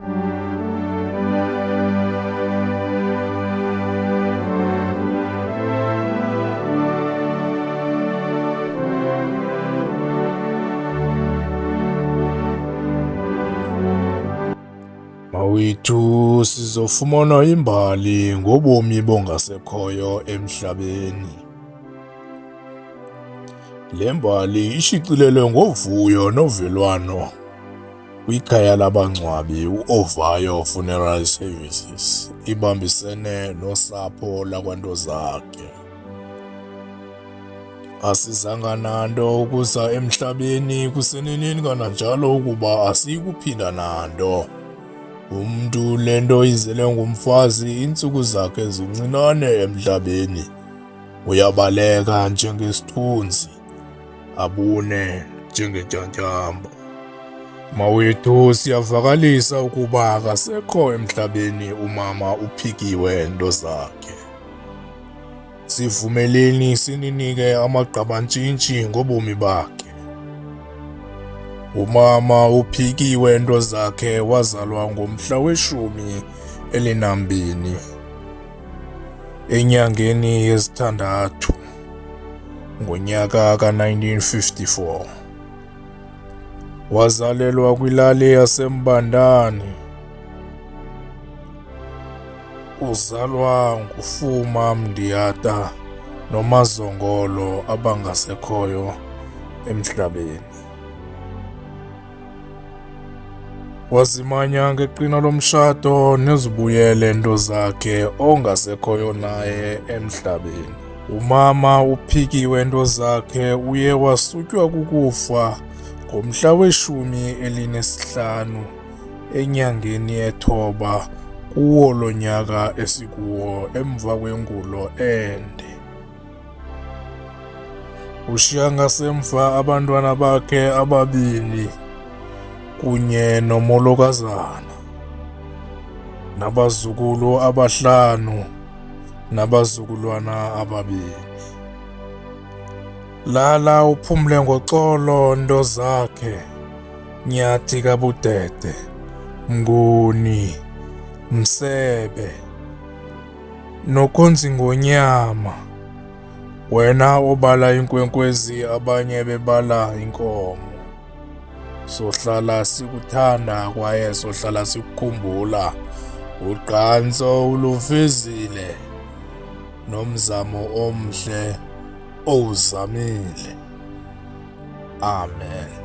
Mawethu, sizofumana imbali ngobomi bongasekhoyo emhlabeni. Le mbali ishicilelwe ngoVuyo Novelwano kwikhaya labangcwabi uOvayo Funeral Services, ibambisene nosapho lakwaNtozakhe. Asizanga nanto ukuza emhlabeni kuseneneni, kananjalo ukuba asiyi kuphinda nanto. Umntu le nto izele ngumfazi, iintsuku zakhe zincinane emhlabeni. Uyabaleka njengesithunzi, abune njengetyatyambo. Mawethu, siyavakalisa ukuba akasekho emhlabeni umama uPhikiwe Ntozakhe. Sivumeleni sininike amagqabantshintshi ngobomi bakhe. Umama uPhikiwe Ntozakhe wazalwa ngomhla we-12 enyangeni yesithandathu ngonyaka ka-1954. Wazalelwa kwilali yaseMbandani. Uzalwa nguFuma Mdiyata noMazongolo abangasekhoyo emhlabeni. Wazimanya ngeqhina lomtshato neZibuyele Ntozakhe ongasekhoyo naye emhlabeni. Umama uPhikiwe Ntozakhe uye wasutywa kukufa ngomhla we-15 enyangeni yeThoba kuwo lo nyaka esikuwo, emva kwengulo ende. Ushiya ngasemva abantwana bakhe ababini kunye nomolokazana, nabazukulu aba5 nabazukulwana ababini. Lala uphumle ngoxolo Ntozakhe, Nyathi kaBudede, Mnguni, Msebe, Nokhonzingonyama, wena obala inkwenkwezi abanye bebala inkomo. Sohlala sikuthanda kwaye sohlala sikukhumbula. Ugqantso ulufezile nomzamo omhle owuzamile. Amen.